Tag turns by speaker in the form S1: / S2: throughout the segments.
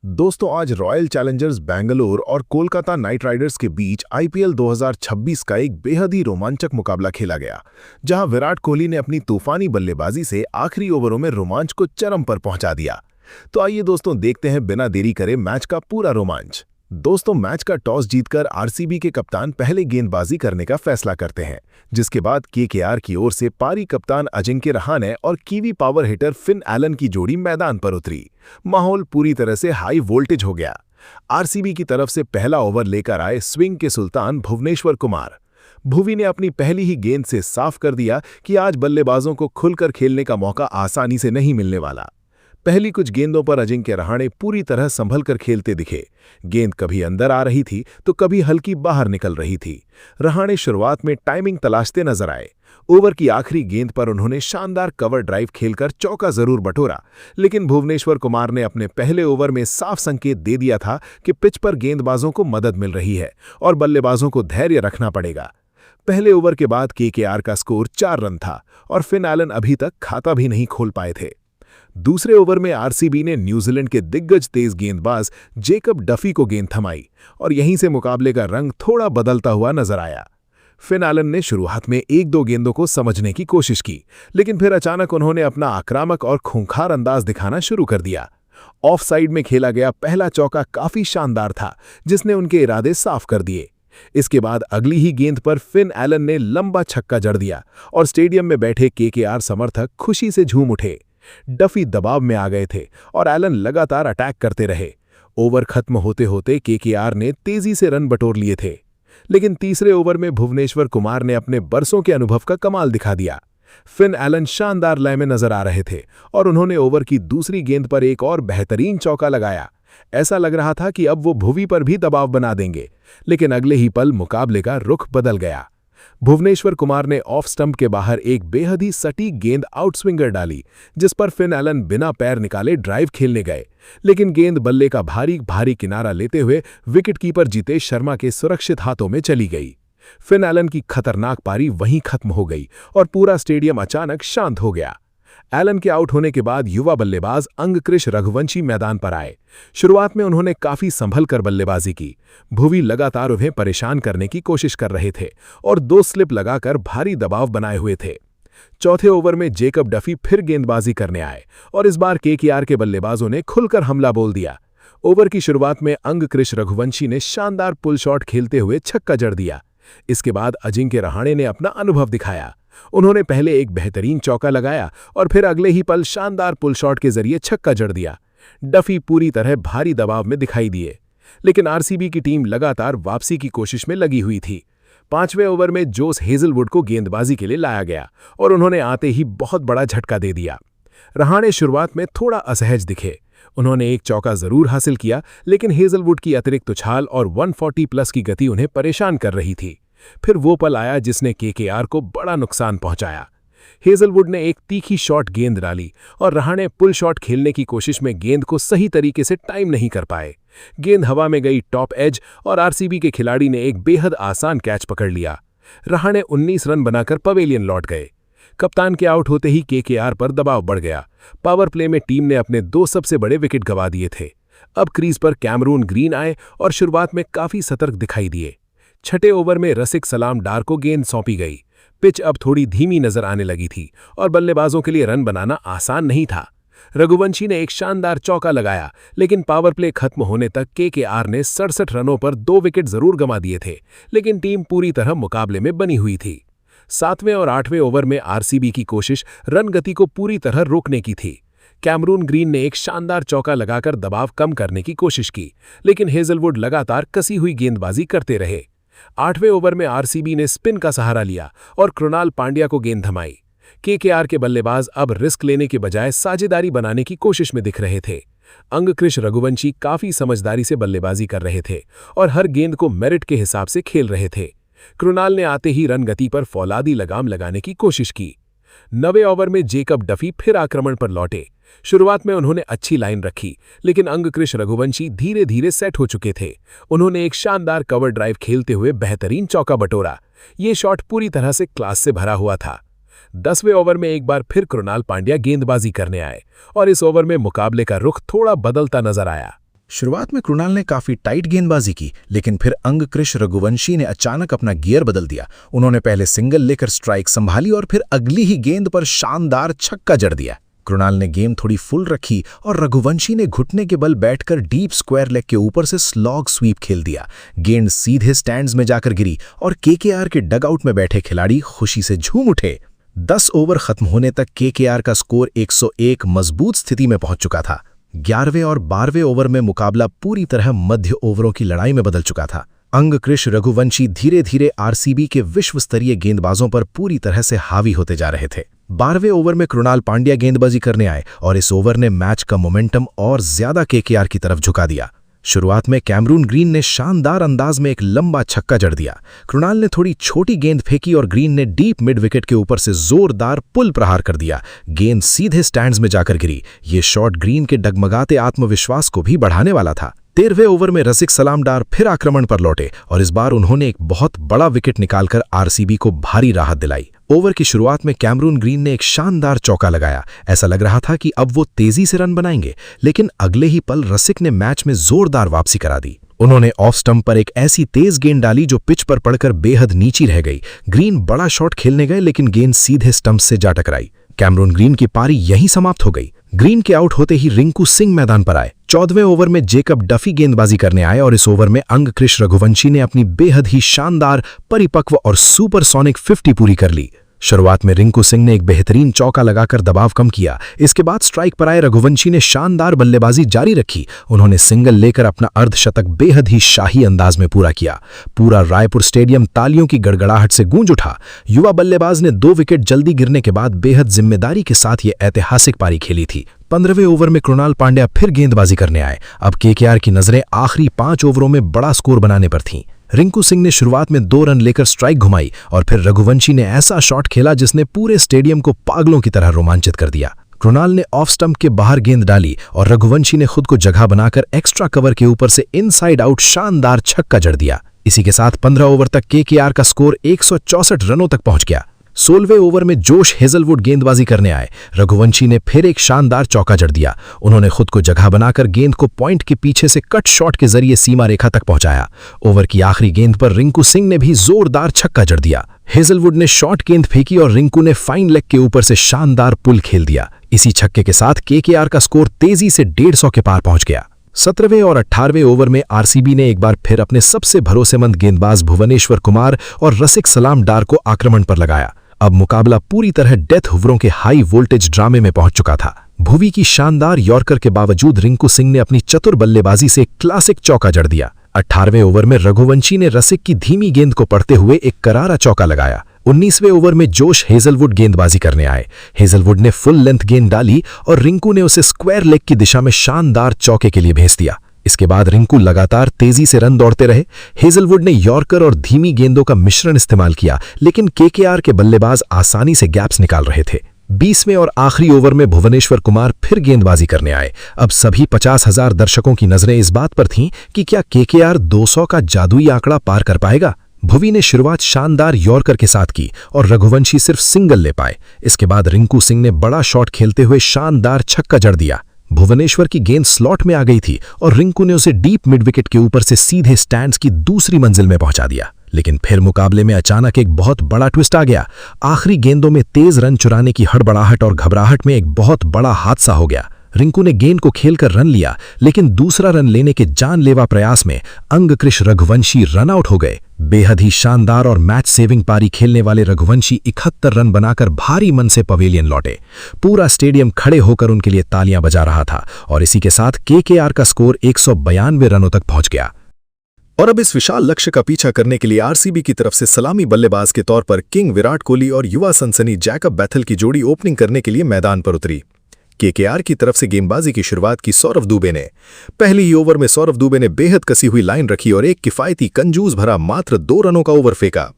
S1: दोस्तों आज royal Challengers Bangalore और कोलकाता नाइट राइडर्स के बीच आईपीएल 2026 का एक बेहद ही रोमांचक मुकाबला खेला गया, जहां विराट कोहली ने अपनी तूफानी बल्लेबाजी से आखिरी ओवरों में रोमांच को चरम पर पहुंचा दिया। तो आइए दोस्तों देखते हैं बिना देरी करे मैच का पूरा रोमांच। दोस्तों मैच का टॉस जीतकर आरसीबी के कप्तान पहले गेंदबाजी करने का फैसला करते हैं, जिसके बाद केकेआर की ओर से पारी कप्तान अजिंक्य रहाणे और kiwi power hitter Finn Allen की जोड़ी मैदान पर उतरी। माहौल पूरी तरह से हाई वोल्टेज हो गया। आरसीबी की तरफ से पहला ओवर लेकर आए स्विंग के सुल्तान भुवनेश्वर कुमार। भुवी ने अपनी पहली ही गेंद से साफ कर दिया कि आज बल्लेबाजों को खुलकर खेलने का मौका आसानी से नहीं मिलने वाला। पहली कुछ गेंदों पर अजिंक्य रहाणे पूरी तरह संभल कर खेलते दिखे। गेंद कभी अंदर आ रही थी तो कभी हल्की बाहर निकल रही थी। रहाणे शुरुआत में टाइमिंग तलाशते नजर आए। ओवर की आखिरी गेंद पर उन्होंने शानदार कवर ड्राइव खेलकर चौका जरूर बटोरा, लेकिन भुवनेश्वर कुमार ने अपने पहले ओवर में साफ संकेत दे दिया था कि पिच पर गेंदबाजों को मदद मिल रही है और बल्लेबाजों को धैर्य रखना पड़ेगा। पहले ओवर के बाद केकेआर का स्कोर 4 रन था और फिन एलन अभी तक खाता भी नहीं खोल पाए थे। दूसरे ओवर में आरसीबी ने न्यूजीलैंड के दिग्गज तेज गेंदबाज जेकब डफी को गेंद थमाई और यहीं से मुकाबले का रंग थोड़ा बदलता हुआ नजर आया। फिन एलन ने शुरुआत में 1-2 गेंदों को समझने की कोशिश की, लेकिन फिर अचानक उन्होंने अपना आक्रामक और खूंखार अंदाज दिखाना शुरू कर दिया। ऑफ साइड में खेला गया पहला चौका काफी शानदार था, जिसने उनके इरादे साफ कर दिए। इसके बाद अगली ही गेंद पर फिन एलन ने लंबा छक्का जड़ दिया और स्टेडियम में बैठे केकेआर समर्थक खुशी से झूम उठे। डफी दबाव में आ गए थे और एलन लगातार अटैक करते रहे। ओवर खत्म होते होते केकेआर ने तेजी से रन बटोर लिए थे, लेकिन तीसरे ओवर में भुवनेश्वर कुमार ने अपने बरसों के अनुभव का कमाल दिखा दिया। फिन एलन शानदार लय में नजर आ रहे थे और उन्होंने ओवर की दूसरी गेंद पर एक और बेहतरीन चौका लगाया। ऐसा लग रहा था कि अब वो भुवी पर भी दबाव बना देंगे, लेकिन अगले ही पल मुकाबले का रुख बदल गया। भुवनेश्वर कुमार ने ऑफ स्टंप के बाहर एक बेहद ही सटीक गेंद आउटस्विंगर डाली, जिस पर फिन एलन बिना पैर निकाले ड्राइव खेलने गए, लेकिन गेंद बल्ले का भारी भारी किनारा लेते हुए विकेटकीपर जितेश शर्मा के सुरक्षित हाथों में चली गई। फिन एलन की खतरनाक पारी वहीं खत्म हो गई और पूरा स्टेडियम अचानक शांत हो गया। एलन के आउट होने के बाद युवा बल्लेबाज अंगकृष रघुवंशी मैदान पर आए। शुरुआत में उन्होंने काफी संभल कर बल्लेबाजी की। भुवी लगातार उन्हें परेशान करने की कोशिश कर रहे थे और 2 स्लिप लगाकर भारी दबाव बनाए हुए थे। चौथे ओवर में जेकब डफी फिर गेंदबाजी करने आए और इस बार केकेआर के बल्लेबाजों ने खुलकर हमला बोल दिया। ओवर की शुरुआत में अंगकृष रघुवंशी ने शानदार पुल शॉट खेलते हुए छक्का जड़ दिया। इसके बाद अजिंक्य रहाणे ने अपना अनुभव दिखाया। उन्होंने पहले एक बेहतरीन चौका लगाया और फिर अगले ही पल शानदार पुल शॉट के जरिए छक्का जड़ दिया। डफी पूरी तरह भारी दबाव में दिखाई दिए, लेकिन आरसीबी की टीम लगातार वापसी की कोशिश में लगी हुई थी। 5वें ओवर में जोस हेजलवुड को गेंदबाजी के लिए लाया गया और उन्होंने आते ही बहुत बड़ा झटका दे दिया। रहाणे शुरुआत में थोड़ा असहज दिखे। उन्होंने एक चौका जरूर हासिल किया, लेकिन हेजलवुड की अतिरिक्त उछाल और 140 प्लस की गति उन्हें परेशान कर रही थी। फिर वो पल आया जिसने केकेआर को बड़ा नुकसान पहुंचाया। हेजलवुड ने एक तीखी शॉट गेंद डाली और रहाणे पुल शॉट खेलने की कोशिश में गेंद को सही तरीके से टाइम नहीं कर पाए। गेंद हवा में गई टॉप एज और आरसीबी के खिलाड़ी ने एक बेहद आसान कैच पकड़ लिया। रहाणे 19 रन बनाकर पवेलियन लौट गए। कप्तान के आउट होते ही केकेआर पर दबाव बढ़ गया। पावर प्ले में टीम ने अपने 2 सबसे बड़े विकेट गंवा दिए थे। अब क्रीज पर कैमरून ग्रीन आए और शुरुआत में काफी सतर्क दिखाई दिए। छठे ओवर में रसिक सलाम डार को गेंद सौंपी गई। पिच अब थोड़ी धीमी नजर आने लगी थी और बल्लेबाजों के लिए रन बनाना आसान नहीं था। रघुवंशी ने एक शानदार चौका लगाया, लेकिन पावर प्ले खत्म होने तक केकेआर ने 67 रनों पर 2 विकेट जरूर गंवा दिए थे, लेकिन टीम पूरी तरह मुकाबले में बनी हुई थी। 7वें और 8वें ओवर में आरसीबी की कोशिश रन गति को पूरी तरह रोकने की थी। कैमरून ग्रीन ने एक शानदार चौका लगाकर दबाव कम करने की कोशिश की, लेकिन हेजलवुड लगातार कसी हुई गेंदबाजी करते रहे। 8वें ओवर में आरसीबी ने स्पिन का सहारा लिया और कृणाल पांड्या को गेंद थमाई। केकेआर के बल्लेबाज अब रिस्क लेने के बजाय साझेदारी बनाने की कोशिश में दिख रहे थे। अंगकृष रघुवंशी काफी समझदारी से बल्लेबाजी कर रहे थे और हर गेंद को मेरिट के हिसाब से खेल रहे थे। कृणाल ने आते ही रन गति पर फौलादी लगाम लगाने की कोशिश की। 9वें ओवर में जेकब डफी फिर आक्रमण पर लौटे। शुरुआत में उन्होंने अच्छी लाइन रखी, लेकिन अंगकृष रघुवंशी धीरे धीरे सेट हो चुके थे। उन्होंने एक शानदार कवर ड्राइव खेलते हुए बेहतरीन चौका बटोरा। ये शॉट पूरी तरह से क्लास से भरा हुआ था। 10वें ओवर में एक बार फिर कृणाल पांड्या गेंदबाजी करने आए और इस ओवर में मुकाबले का रुख थोड़ा बदलता नजर आया।
S2: शुरुआत में कृणाल ने काफी टाइट गेंदबाजी की, लेकिन फिर अंगकृश रघुवंशी ने अचानक अपना गियर बदल दिया। उन्होंने पहले सिंगल लेकर स्ट्राइक संभाली और फिर अगली ही गेंद पर शानदार छक्का जड़ दिया। कृणाल ने गेंद थोड़ी फुल रखी और रघुवंशी ने घुटने के बल बैठकर डीप स्क्वायर लेग के ऊपर से स्लॉग स्वीप खेल दिया। गेंद सीधे स्टैंड्स में जाकर गिरी और केकेआर के डगआउट में बैठे खिलाड़ी खुशी से झूम उठे। 10 ओवर खत्म होने तक केकेआर का स्कोर 101 मजबूत स्थिति में पहुंच चुका था। 11वें और 12वें ओवर में मुकाबला पूरी तरह मध्य ओवरों की लड़ाई में बदल चुका था। अंगकृश रघुवंशी धीरे धीरे आरसीबी के विश्व स्तरीय गेंदबाजों पर पूरी तरह से हावी होते जा रहे थे। 12वें ओवर में कृणाल पांड्या गेंदबाजी करने आए और इस ओवर ने मैच का मोमेंटम और ज्यादा केकेआर की तरफ झुका दिया। शुरुआत में कैमरून ग्रीन ने शानदार अंदाज में एक लंबा छक्का जड़ दिया। कृणाल ने थोड़ी छोटी गेंद फेंकी और ग्रीन ने डीप मिड विकेट के ऊपर से जोरदार पुल प्रहार कर दिया। गेंद सीधे स्टैंड्स में जाकर गिरी। ये शॉट ग्रीन के डगमगाते आत्मविश्वास को भी बढ़ाने वाला था। 13वें ओवर में रसिक सलामडार फिर आक्रमण पर लौटे और इस बार उन्होंने एक बहुत बड़ा विकेट निकालकर आरसीबी को भारी राहत दिलाई। ओवर की शुरुआत में कैमरून ग्रीन ने एक शानदार चौका लगाया। ऐसा लग रहा था कि अब वो तेजी से रन बनाएंगे, लेकिन अगले ही पल रसिक ने मैच में जोरदार वापसी करा दी। उन्होंने ऑफ स्टंप पर एक ऐसी तेज गेंद डाली जो पिच पर पड़कर बेहद नीची रह गई। ग्रीन बड़ा शॉट खेलने गए, लेकिन गेंद सीधे स्टंप से जा टकराई। कैमरून ग्रीन की पारी यहीं समाप्त हो गई। ग्रीन के आउट होते ही रिंकू सिंह मैदान पर आए। 14वें ओवर में जेकब डफी गेंदबाजी करने आए और इस ओवर में अंगकृश रघुवंशी ने अपनी बेहद ही शानदार, परिपक्व और सुपरसोनिक 50 पूरी कर ली। शुरुआत में रिंकू सिंह ने एक बेहतरीन चौका लगाकर दबाव कम किया। इसके बाद स्ट्राइक पर आए रघुवंशी ने शानदार बल्लेबाजी जारी रखी। उन्होंने सिंगल लेकर अपना अर्धशतक बेहद ही शाही अंदाज में पूरा किया। पूरा रायपुर स्टेडियम तालियों की गड़गड़ाहट से गूंज उठा। युवा बल्लेबाज ने 2 विकेट जल्दी गिरने के बाद बेहद जिम्मेदारी के साथ ये ऐतिहासिक पारी खेली थी। 15वें ओवर में कृणाल पांड्या फिर गेंदबाजी करने आए। अब केकेआर की नजरें आखिरी 5 ओवरों में बड़ा स्कोर बनाने पर थीं। रिंकू सिंह ने शुरुआत में 2 रन लेकर स्ट्राइक घुमाई और फिर रघुवंशी ने ऐसा शॉट खेला जिसने पूरे स्टेडियम को पागलों की तरह रोमांचित कर दिया। कृणाल ने ऑफ स्टंप के बाहर गेंद डाली और रघुवंशी ने खुद को जगह बनाकर एक्स्ट्रा कवर के ऊपर से इनसाइड आउट शानदार छक्का जड़ दिया। इसी के साथ 15 ओवर तक केकेआर का स्कोर 164 रनों तक पहुंच गया। 16वें ओवर में जोश हेजलवुड गेंदबाजी करने आए। रघुवंशी ने फिर एक शानदार चौका जड़ दिया। उन्होंने खुद को जगह बनाकर गेंद को पॉइंट के पीछे से कट शॉट के जरिए सीमा रेखा तक पहुंचाया। ओवर की आखिरी गेंद पर रिंकू सिंह ने भी जोरदार छक्का जड़ दिया। हेजलवुड ने शॉट गेंद फेंकी और रिंकू ने फाइन लेग के ऊपर से शानदार पुल खेल दिया। इसी छक्के के साथ केकेआर का स्कोर तेजी से 150 के पार पहुंच गया। 17वें और 18वें ओवर में आरसीबी ने एक बार फिर अपने सबसे भरोसेमंद गेंदबाज भुवनेश्वर कुमार और रसिक सलामडार को आक्रमण पर लगाया। अब मुकाबला पूरी तरह डेथ ओवरों के हाई वोल्टेज ड्रामे में पहुंच चुका था। भुवी की शानदार यॉर्कर के बावजूद रिंकू सिंह ने अपनी चतुर बल्लेबाजी से क्लासिक चौका जड़ दिया। 18वें ओवर में रघुवंशी ने रसिक की धीमी गेंद को पढ़ते हुए एक करारा चौका लगाया। 19वें ओवर में जोश हेजलवुड गेंदबाजी करने आए। हेजलवुड ने फुल लेंथ गेंद डाली और रिंकू ने उसे स्क्वायर लेग की दिशा में शानदार चौके के लिए भेज दिया। इसके बाद रिंकू लगातार तेजी से रन दौड़ते रहे। हेजलवुड ने यॉर्कर और धीमी गेंदों का मिश्रण इस्तेमाल किया, लेकिन केकेआर के बल्लेबाज आसानी से गैप्स निकाल रहे थे। 20वें और आखिरी ओवर में भुवनेश्वर कुमार फिर गेंदबाजी करने आए। अब सभी 50,000 दर्शकों की नजरें इस बात पर थीं कि क्या केकेआर 200 का जादुई आंकड़ा पार कर पाएगा। भुवी ने शुरुआत शानदार यॉर्कर के साथ की और रघुवंशी सिर्फ सिंगल ले पाए। इसके बाद रिंकू सिंह ने बड़ा शॉट खेलते हुए शानदार छक्का जड़ दिया। भुवनेश्वर की गेंद स्लॉट में आ गई थी और रिंकू ने उसे डीप मिड विकेट के ऊपर से सीधे स्टैंड्स की दूसरी मंजिल में पहुंचा दिया। लेकिन फिर मुकाबले में अचानक एक बहुत बड़ा ट्विस्ट आ गया। आखिरी गेंदों में तेज रन चुराने की हड़बड़ाहट और घबराहट में एक बहुत बड़ा हादसा हो गया। रिंकू ने गेंद को खेलकर रन लिया, लेकिन दूसरा रन लेने के जानलेवा प्रयास में अंगकृश रघुवंशी रन आउट हो गए। बेहद ही शानदार और मैच सेविंग पारी खेलने वाले रघुवंशी 71 रन बनाकर भारी मन से पवेलियन लौटे। पूरा स्टेडियम खड़े होकर उनके लिए तालियां बजा रहा था और इसी के साथ केकेआर का स्कोर 192 रनों तक पहुंच गया।
S1: और अब इस विशाल लक्ष्य का पीछा करने के लिए आरसीबी की तरफ से सलामी बल्लेबाज के तौर पर किंग विराट कोहली और युवा सनसनी जैकब बैथल की जोड़ी ओपनिंग करने के लिए मैदान पर उतरी। केकेआर की तरफ से गेंदबाजी की शुरुआत की सौरव दुबे ने। पहले ही ओवर में सौरव दुबे ने बेहद कसी हुई लाइन रखी और एक किफायती कंजूस भरा मात्र 2 रनों का ओवर फेंका।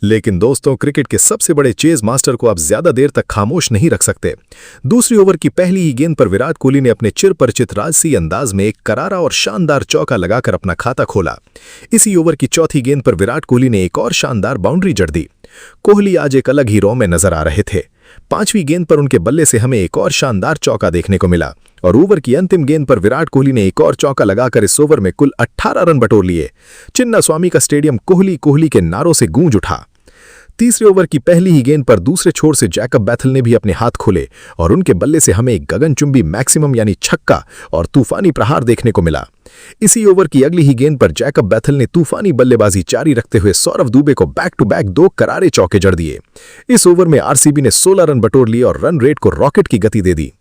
S1: लेकिन दोस्तों, क्रिकेट के सबसे बड़े चेज मास्टर को आप ज्यादा देर तक खामोश नहीं रख सकते। दूसरी ओवर की पहली ही गेंद पर विराट कोहली ने अपने चिरपरिचित राजसी अंदाज में एक करारा और शानदार चौका लगाकर अपना खाता खोला। इसी ओवर की चौथी गेंद पर विराट कोहली ने एक और शानदार बाउंड्री जड़ दी। कोहली आज एक अलग ही रॉ में नजर आ रहे थे।
S2: 5वीं गेंद पर उनके बल्ले से हमें एक और शानदार चौका देखने को मिला और ओवर की अंतिम गेंद पर विराट कोहली ने एक और चौका लगाकर इस ओवर में कुल 18 रन बटोर लिए। चिन्नास्वामी का स्टेडियम कोहली कोहली के नारों से गूंज उठा। तीसरे ओवर की पहली ही गेंद पर दूसरे छोर से जैकब बैथल ने भी अपने हाथ खोले और उनके बल्ले से हमें एक गगनचुंबी मैक्सिमम यानी छक्का और तूफानी प्रहार देखने को मिला। इसी ओवर की अगली ही गेंद पर जैकब बैथल ने तूफानी बल्लेबाजी जारी रखते हुए सौरव दुबे को बैक टू बैक 2 करारे चौके जड़ दिए। इस ओवर में आरसीबी ने 16 रन बटोर लिए और रन रेट को रॉकेट की गति दे दी।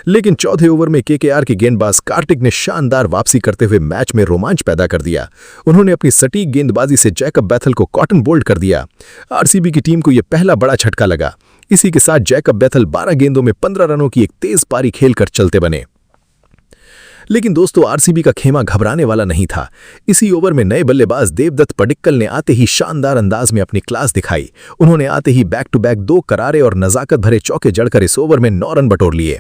S2: लेकिन चौथे ओवर में केकेआर के गेंदबाज कार्तिक ने शानदार वापसी करते हुए मैच में रोमांच पैदा कर दिया। उन्होंने अपनी सटीक गेंदबाजी से जैकब बैथल को कॉटन बोल्ड कर दिया। आरसीबी की टीम को यह पहला बड़ा झटका लगा। इसी के साथ जैकब बैथल 12 गेंदों में 15 रनों की एक तेज पारी खेलकर चलते बने। लेकिन दोस्तों, आरसीबी का खेमा घबराने वाला नहीं था। इसी ओवर में नए बल्लेबाज देवदत्त पडिक्कल ने आते ही शानदार अंदाज में अपनी क्लास दिखाई। उन्होंने आते ही बैक टू बैक 2 करारे और नजाकत भरे चौके जड़कर इस ओवर में 9 रन बटोर लिए।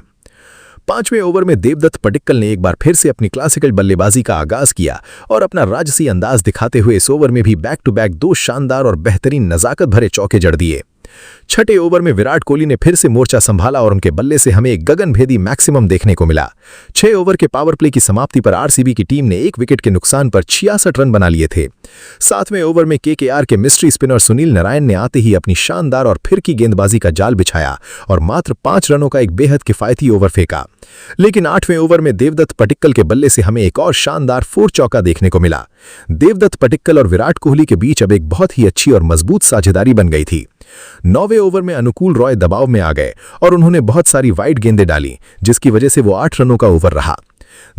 S2: 5वें ओवर में देवदत्त पडिक्कल ने एक बार फिर से अपनी क्लासिकल बल्लेबाजी का आगाज किया और अपना राजसी अंदाज दिखाते हुए इस ओवर में भी बैक टू बैक 2 शानदार और बेहतरीन नजाकत भरे चौके जड़ दिए। 6ठे ओवर में विराट कोहली ने फिर से मोर्चा संभाला और उनके बल्ले से हमें एक गगनभेदी मैक्सिमम देखने को मिला। 6 ओवर के पावर प्ले की समाप्ति पर आरसीबी की टीम ने 1 विकेट के नुकसान पर 66 रन बना लिए थे। 7वें ओवर में केकेआर के मिस्ट्री स्पिनर सुनील नारायण ने आते ही अपनी शानदार और फिरकी गेंदबाजी का जाल बिछाया और मात्र 5 रनों का एक बेहद किफायती ओवर फेंका। लेकिन 8वें ओवर में देवदत्त पडिक्कल के बल्ले से हमें एक और शानदार 4 चौका देखने को मिला। देवदत्त पडिक्कल और विराट कोहली के बीच अब एक बहुत ही अच्छी और मजबूत साझेदारी बन गई थी। 9वें ओवर में अनुकूल रॉय दबाव में आ गए और उन्होंने बहुत सारी वाइड गेंदें डाली, जिसकी वजह से वो 8 रनों का ओवर रहा।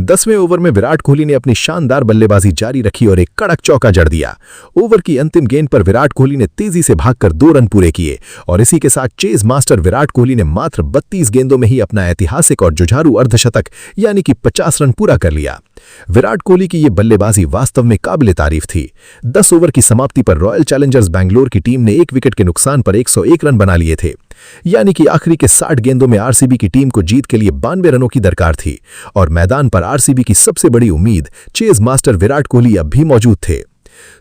S2: 10वें ओवर में विराट कोहली ने अपनी शानदार बल्लेबाजी जारी रखी और एक कड़क चौका जड़ दिया। ओवर की अंतिम गेंद पर विराट कोहली ने तेजी से भागकर 2 रन पूरे किए और इसी के साथ चेज मास्टर विराट कोहली ने मात्र 32 गेंदों में ही अपना ऐतिहासिक और जुझारू अर्धशतक यानी कि 50 रन पूरा कर लिया। विराट कोहली की ये बल्लेबाजी वास्तव में काबिले तारीफ थी। 10 ओवर की समाप्ति पर रॉयल चैलेंजर्स बैंगलोर की टीम ने 1 विकेट के नुकसान पर 101 रन बना लिए थे, यानी कि आखिरी के 60 गेंदों में आरसीबी की टीम को जीत के लिए 92 रनों की दरकार थी और मैदान पर आरसीबी की सबसे बड़ी उम्मीद चेज मास्टर विराट कोहली अब भी मौजूद थे।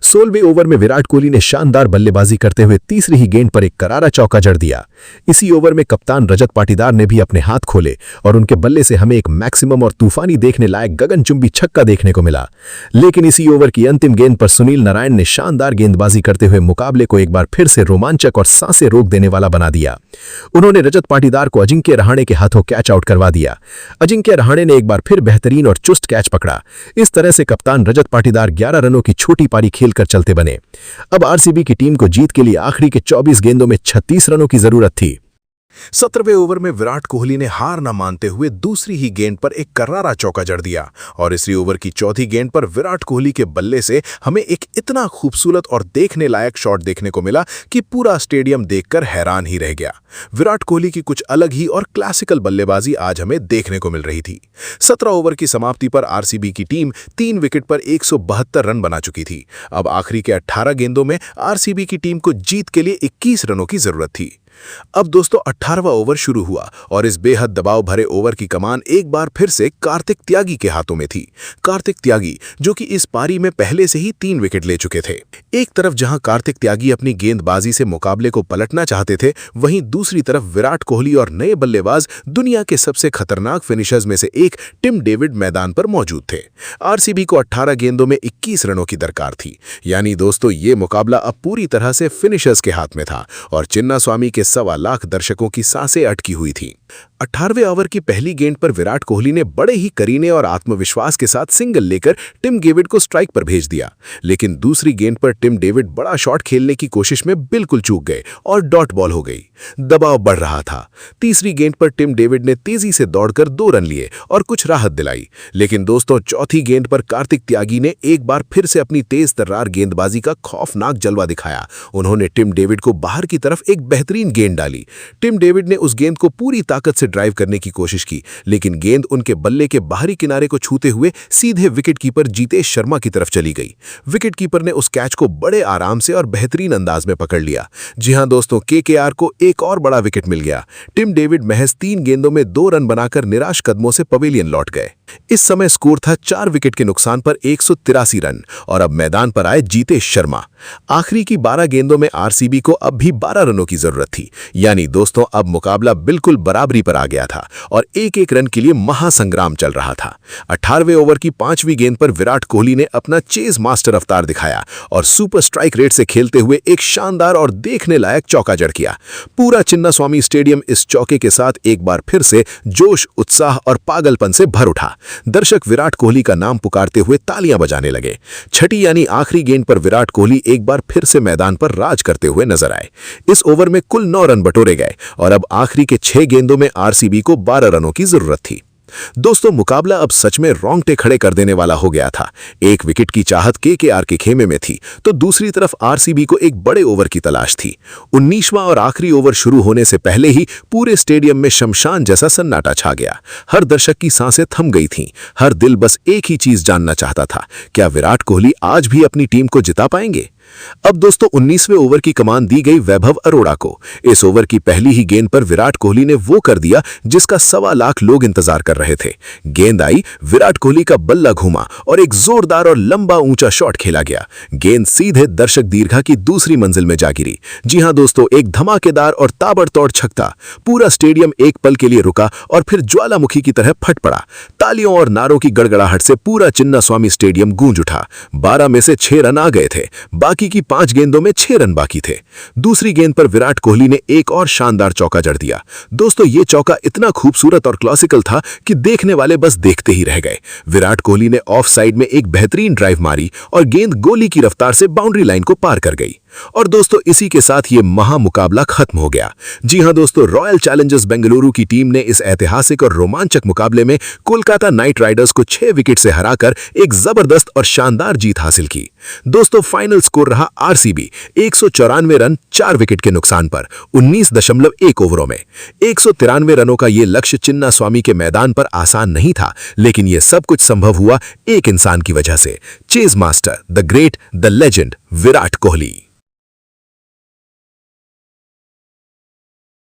S2: 16वें ओवर में विराट कोहली ने शानदार बल्लेबाजी करते हुए तीसरी ही गेंद पर एक करारा चौका जड़ दिया। इसी ओवर में कप्तान रजत पाटीदार ने भी अपने हाथ खोले और उनके बल्ले से हमें एक मैक्सिमम और तूफानी देखने लायक गगनचुंबी छक्का देखने को मिला। लेकिन इसी ओवर की अंतिम गेंद पर सुनील नारायण ने शानदार गेंदबाजी करते हुए मुकाबले को एक बार फिर से रोमांचक और सांसें रोक देने वाला बना दिया। उन्होंने रजत पाटीदार को अजिंक्य रहाणे के हाथों कैच आउट करवा दिया। अजिंक्य रहाणे ने एक बार फिर बेहतरीन और चुस्त कैच पकड़ा। इस तरह से कप्तान रजत पाटीदार 11 रनों की छोटी पारी खेलकर चलते बने। अब आरसीबी की टीम को जीत के लिए आखिरी के 24 गेंदों में 36 रनों की जरूरत थी। 17वें ओवर में विराट कोहली ने हार न मानते हुए दूसरी ही गेंद पर एक करारा चौका जड़ दिया और इसी ओवर की चौथी गेंद पर विराट कोहली के बल्ले से हमें एक इतना खूबसूरत और देखने लायक शॉट देखने को मिला कि पूरा स्टेडियम देखकर हैरान ही रह गया। विराट कोहली की कुछ अलग ही और क्लासिकल बल्लेबाजी आज हमें देखने को मिल रही थी। 17 ओवर की समाप्ति पर आरसीबी की टीम 3 विकेट पर 172 रन बना चुकी थी। अब आखिरी के 18 गेंदों में आरसीबी की टीम को जीत के लिए 21 रनों की जरूरत थी। अब दोस्तों 18वां ओवर शुरू हुआ और इस बेहद दबाव भरे ओवर की कमान एक बार फिर से कार्तिक त्यागी के हाथों में थी। कार्तिक त्यागी जो कि इस पारी में पहले से ही 3 विकेट ले चुके थे। एक तरफ जहां कार्तिक त्यागी अपनी गेंदबाजी से मुकाबले को पलटना चाहते थे, वहीं दूसरी तरफ विराट कोहली और नए बल्लेबाज दुनिया के सबसे खतरनाक फिनिशर्स में से एक टिम डेविड मैदान पर मौजूद थे। आरसीबी को 18 गेंदों में 21 रनों की दरकार थी, यानी दोस्तों ये मुकाबला अब पूरी तरह से फिनिशर्स के हाथ में था और चिन्नास्वामी के 1.25 लाख दर्शकों की सांसें अटकी हुई थी। 18वें ओवर की पहली गेंद पर विराट कोहली ने बड़े ही करीने और आत्मविश्वास के साथ सिंगल लेकर टिम डेविड को स्ट्राइक पर भेज दिया, लेकिन दूसरी गेंद पर टिम डेविड बड़ा शॉट खेलने की कोशिश में बिल्कुल चूक गए और डॉट बॉल हो गई। दबाव बढ़ रहा था। तीसरी गेंद पर टिम डेविड ने तेजी से दौड़कर 2 रन लिए और कुछ राहत दिलाई, लेकिन दोस्तों चौथी गेंद पर कार्तिक त्यागी ने एक बार फिर से अपनी तेज तर्रार गेंदबाजी का खौफनाक जलवा दिखाया। उन्होंने टिम डेविड को बाहर की तरफ एक बेहतरीन गेंद डाली। टिम डेविड ने उस गेंद को पूरी ताकत से ड्राइव करने की कोशिश की, लेकिन गेंद उनके बल्ले के बाहरी किनारे को छूते हुए सीधे विकेटकीपर जीतेश शर्मा की तरफ चली गई। विकेटकीपर ने उस कैच को बड़े आराम से और बेहतरीन अंदाज में पकड़ लिया। जी हां दोस्तों, केकेआर को एक और बड़ा विकेट मिल गया। टिम डेविड महज 3 गेंदों में 2 रन बनाकर निराश कदमों से पवेलियन लौट गए। इस समय स्कोर था 4 विकेट के नुकसान पर 183 रन और अब मैदान पर आए जीतेश शर्मा। आखिरी की 12 गेंदों में आरसीबी को अब भी 12 रनों की जरूरत थी।
S1: गई। यानी दोस्तों अब मुकाबला बिल्कुल बराबरी पर आ गया था और एक एक रन के लिए महासंग्राम चल रहा था। 18वें ओवर की 5वीं गेंद पर विराट कोहली ने अपना चेज मास्टर अवतार दिखाया और सुपर स्ट्राइक रेट से खेलते हुए एक शानदार और देखने लायक चौका जड़ किया। पूरा चिन्नास्वामी स्टेडियम इस चौके के साथ एक बार फिर से जोश, उत्साह और पागलपन से भर उठा। दर्शक विराट कोहली का नाम पुकारते हुए तालियां बजाने लगे। छठी यानी आखिरी गेंद पर विराट कोहली एक बार फिर से मैदान पर राज करते हुए नजर आए। इस ओवर में कुल 9 रन बटोरे गए और अब आखिरी के 6 गेंदों में आरसीबी को 12 रनों की जरूरत थी। दोस्तों मुकाबला अब सच में रोंगटे खड़े कर देने वाला हो गया था। एक विकेट की चाहत केकेआर के खेमे में थी तो दूसरी तरफ आरसीबी को एक बड़े ओवर की तलाश थी। 19वां और आखिरी ओवर शुरू होने से पहले ही पूरे स्टेडियम में शमशान जैसा सन्नाटा छा गया। हर दर्शक की सांसें थम गई थीं। हर दिल बस एक ही चीज जानना चाहता था, क्या विराट कोहली आज भी अपनी टीम को जिता पाएंगे? अब दोस्तों 19वें ओवर की कमान दी गई वैभव अरोड़ा को। इस ओवर की पहली ही गेंद पर विराट कोहली ने वो कर दिया जिसका 1.25 लाख लोग इंतजार कर रहे थे। गेंद आई, विराट कोहली का बल्ला घूमा और एक जोरदार और लंबा ऊंचा शॉट खेला गया। गेंद सीधे दर्शक दीर्घा की दूसरी मंजिल में जा गिरी। जी हां दोस्तों, एक धमाकेदार और ताबड़तोड़ छक्का। पूरा स्टेडियम एक पल के लिए रुका और फिर ज्वालामुखी की तरह फट पड़ा। तालियों और नारों की गड़गड़ाहट से पूरा चिन्नास्वामी स्टेडियम गूंज उठा। 12 में से 6 रन आ गए थे। बाकी की 5 गेंदों में 6 रन बाकी थे। दूसरी गेंद पर विराट कोहली ने एक और शानदार चौका जड़ दिया। दोस्तों ये चौका इतना खूबसूरत और क्लासिकल था कि देखने वाले बस देखते ही रह गए। विराट कोहली ने ऑफ साइड में एक बेहतरीन ड्राइव मारी और गेंद गोली की रफ्तार से बाउंड्री लाइन को पार कर गई। और दोस्तों इसी के साथ ये महामुकाबला खत्म हो गया। जी हां दोस्तों, रॉयल चैलेंजर्स बेंगलुरु की टीम ने इस ऐतिहासिक और रोमांचक मुकाबले में कोलकाता नाइट राइडर्स को 6 विकेट से हराकर एक जबरदस्त और शानदार जीत हासिल की। दोस्तों फाइनल स्कोर रहा आरसीबी 194 रन 4 विकेट के नुकसान पर 19.1 ओवरों में। 193 रनों का ये लक्ष्य चिन्नास्वामी के मैदान पर आसान नहीं था, लेकिन ये सब कुछ संभव हुआ एक इंसान की वजह से, chase master, the great, the legend Virat Kohli.